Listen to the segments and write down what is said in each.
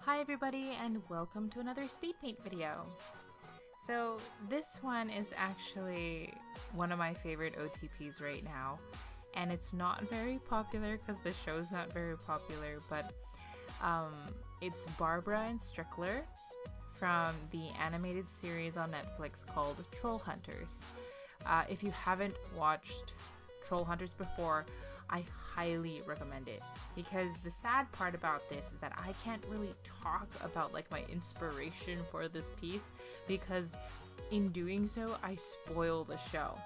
Hi everybody and welcome to another speed paint video. So this one is actually one of my favorite OTPs right now, and it's not very popular because the show's not very popular, but it's Barbara and Strickler from the animated series on Netflix called Trollhunters. If you haven't watched Trollhunters before, I highly recommend it, because the sad part about this is that I can't really talk about like my inspiration for this piece, because in doing so I spoil the show,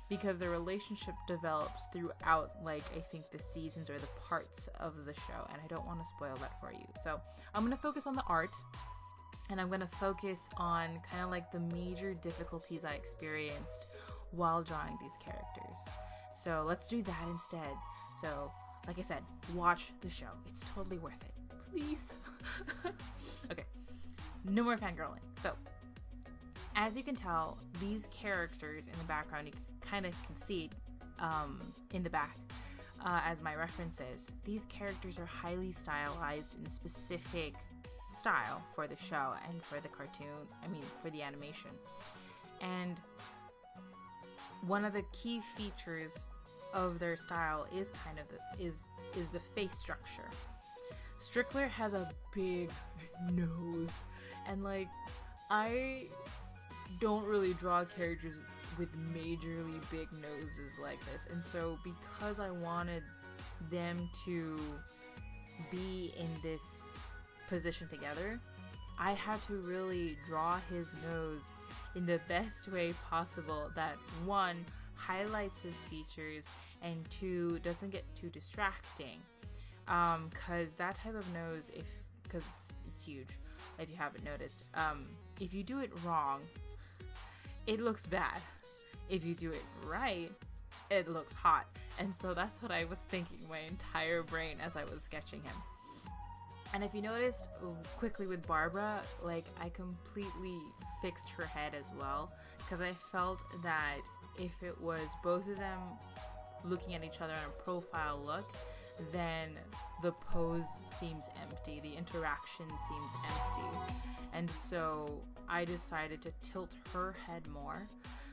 because the relationship develops throughout like I think the seasons or the parts of the show, and I don't want to spoil that for you. So I'm going to focus on the art, and I'm going to focus on kind of like the major difficulties I experienced while drawing these characters. So let's do that instead. So, like I said, watch the show. It's totally worth it. Please. Okay, no more fangirling. So, as you can tell, these characters in the background, you kind of can see in the back as my references. These characters are highly stylized in a specific style for the show and for the cartoon, for the animation. And one of the key features of their style is kind of is the face structure. Strickler has a big nose, and like I don't really draw characters with majorly big noses like this, and so because I wanted them to be in this position together, I had to really draw his nose in the best way possible that, one, highlights his features, and two, doesn't get too distracting, because that type of nose, because it's huge, if you haven't noticed, if you do it wrong, it looks bad. If you do it right, it looks hot. And so that's what I was thinking my entire brain as I was sketching him. And if you noticed quickly with Barbara, like I completely fixed her head as well, because I felt that if it was both of them looking at each other in a profile look, then the pose seems empty, the interaction seems empty. And so I decided to tilt her head more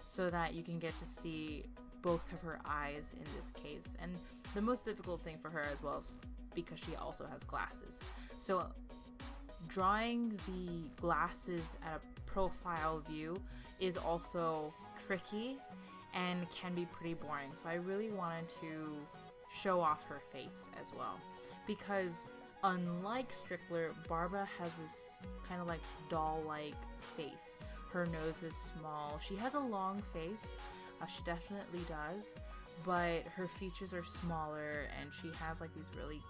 so that you can get to see both of her eyes in this case. And the most difficult thing for her as well is because she also has glasses. So drawing the glasses at a profile view is also tricky and can be pretty boring. So I really wanted to show off her face as well, because unlike Strickler, Barbara has this kind of like doll-like face. Her nose is small. She has a long face. She definitely does, but her features are smaller, and she has like these really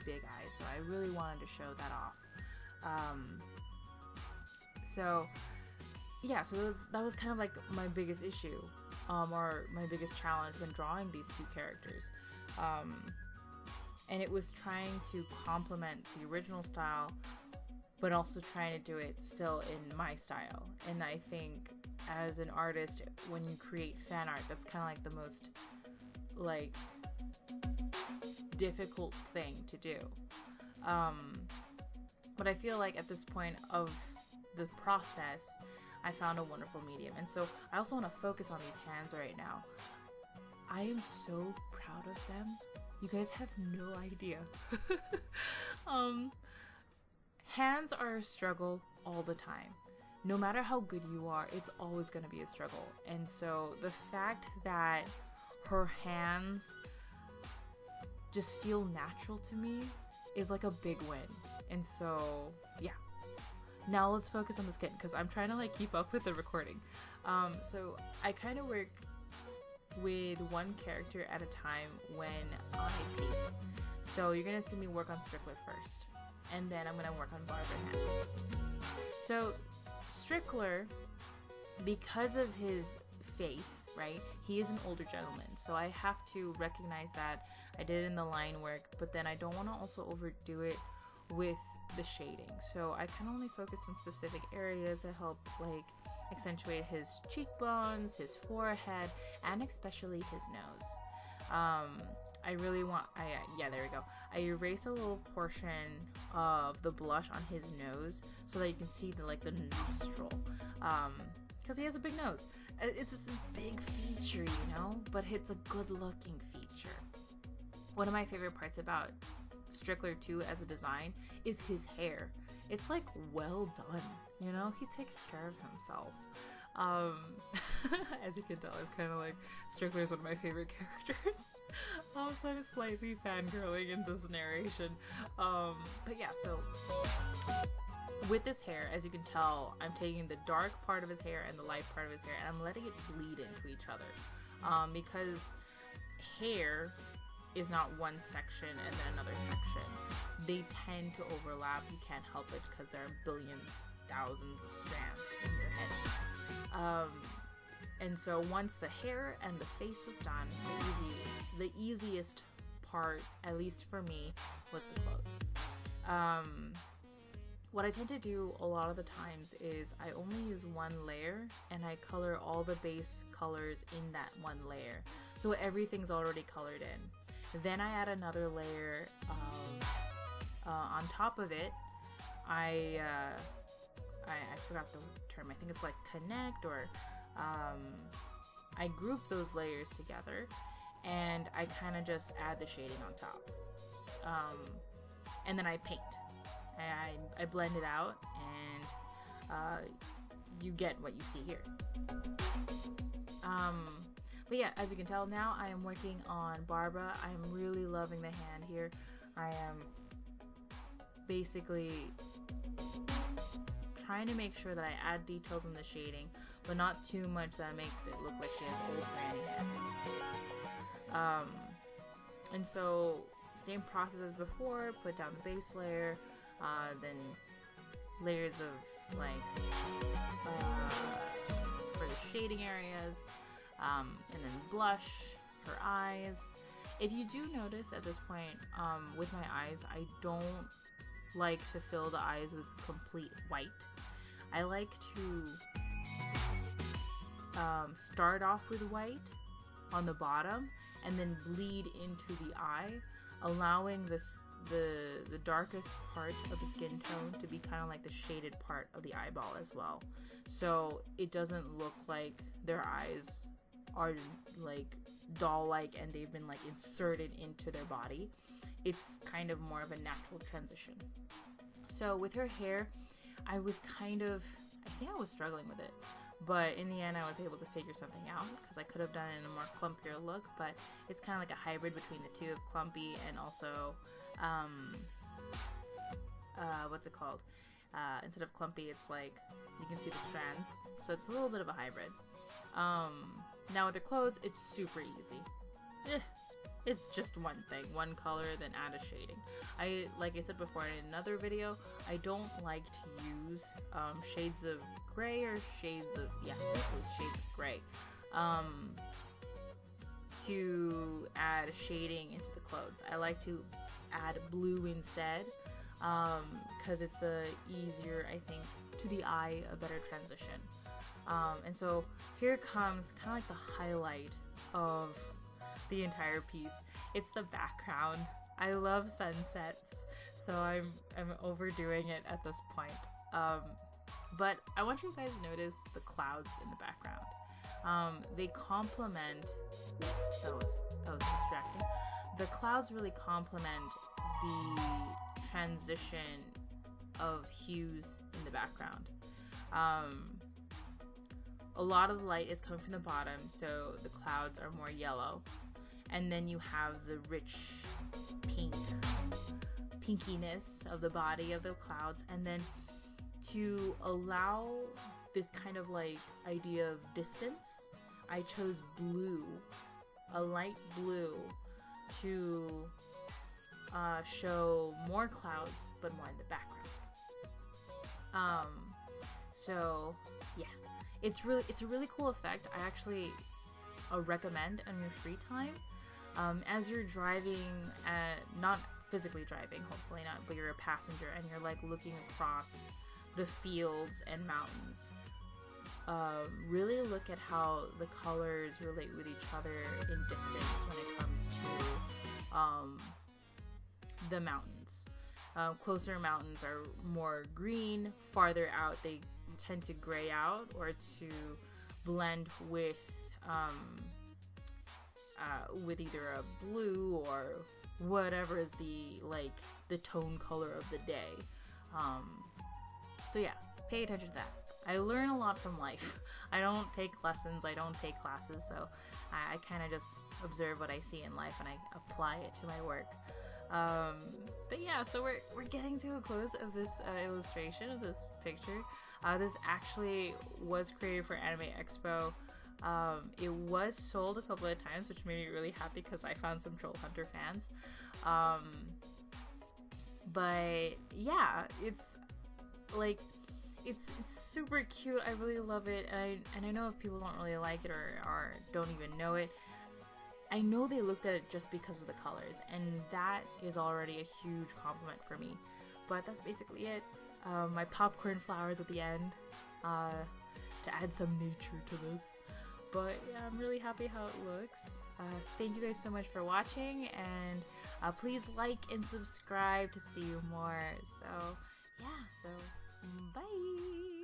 big eyes. So I really wanted to show that off. So that was kind of like my biggest issue, or my biggest challenge when drawing these two characters. And it was trying to complement the original style, but also trying to do it still in my style. And I think as an artist, when you create fan art, that's kind of like the most like difficult thing to do. But I feel like at this point of the process, I found a wonderful medium. And so I also want to focus on these hands right now. I am so proud of them. You guys have no idea. Hands are a struggle all the time. No matter how good you are, it's always going to be a struggle. And so the fact that her hands just feel natural to me is like a big win. And so yeah, now let's focus on the skin, because I'm trying to like keep up with the recording. So I kind of work with one character at a time when I paint. So you're gonna see me work on Strickler first, and then I'm gonna work on Barbara next. So Strickler, because of his face, right, he is an older gentleman, so I have to recognize that. I did it in the line work, but then I don't want to also overdo it with the shading, so I kind of only focused on specific areas that help like accentuate his cheekbones, his forehead, and especially his nose. I really want, yeah, there we go. I erase a little portion of the blush on his nose so that you can see the nostril, because he has a big nose. It's just a big feature, you know, but it's a good looking feature. One of my favorite parts about Strickler too as a design is his hair. It's like well done, you know, he takes care of himself. As you can tell, I'm kind of like, Strickler is one of my favorite characters. So I'm slightly fangirling in this narration. But yeah, so with this hair, as you can tell, I'm taking the dark part of his hair and the light part of his hair, and I'm letting it bleed into each other. Because hair is not one section and then another section. They tend to overlap. You can't help it because there are billions, thousands of strands in your head. And so once the hair and the face was done, the easiest part, at least for me, was the clothes. What I tend to do a lot of the times is I only use one layer and I color all the base colors in that one layer. So everything's already colored in. Then I add another layer on top of it. I forgot the term. I think it's like connect, or I group those layers together and I kind of just add the shading on top. And then I paint. I blend it out and you get what you see here. But yeah, as you can tell, now I am working on Barbara. I am really loving the hand here. I am basically trying to make sure that I add details in the shading, but not too much that makes it look like she has old granny hands. And so, same process as before, put down the base layer, then layers of like for the shading areas, and then blush, her eyes. If you do notice at this point, with my eyes, I don't like to fill the eyes with complete white. I like to start off with white on the bottom and then bleed into the eye, allowing the darkest part of the skin tone to be kind of like the shaded part of the eyeball as well. So it doesn't look like their eyes are like doll-like and they've been like inserted into their body. It's kind of more of a natural transition. So with her hair, I think I was struggling with it, but in the end I was able to figure something out, because I could have done it in a more clumpier look, but it's kind of like a hybrid between the two, of clumpy and also what's it called, instead of clumpy, it's like you can see the strands, so it's a little bit of a hybrid. Now with her clothes, it's super easy. It's just one thing, one color, then add a shading. Like I said before in another video, I don't like to use shades of gray or shades of, shades of gray to add shading into the clothes. I like to add blue instead, because it's easier, I think, to the eye, a better transition. And so here comes kind of like the highlight of the entire piece. It's the background. I love sunsets, so I'm overdoing it at this point. But I want you guys to notice the clouds in the background. They complement, that was distracting. The clouds really complement the transition of hues in the background. A lot of the light is coming from the bottom, so the clouds are more yellow. And then you have the rich pinkiness of the body of the clouds. And then to allow this kind of like idea of distance, I chose blue, a light blue, to show more clouds but more in the background. So yeah, it's a really cool effect. I actually recommend on your free time, as you're driving, not physically driving, hopefully not, but you're a passenger and you're like looking across the fields and mountains. Really look at how the colors relate with each other in distance when it comes to the mountains. Closer mountains are more green. Farther out, they tend to gray out or to blend with either a blue or whatever is the tone color of the day. So yeah, pay attention to that. I learn a lot from life. I don't take lessons, I don't take classes, so I kind of just observe what I see in life and I apply it to my work. But yeah, so we're getting to a close of this illustration of this picture. This actually was created for Anime Expo. It was sold a couple of times, which made me really happy because I found some Trollhunter fans. But yeah, it's super cute. I really love it, and I know if people don't really like it or don't even know it, I know they looked at it just because of the colors, and that is already a huge compliment for me. But that's basically it. My popcorn flowers at the end to add some nature to this. But yeah, I'm really happy how it looks. Thank you guys so much for watching, and please like and subscribe to see more. So yeah, so bye!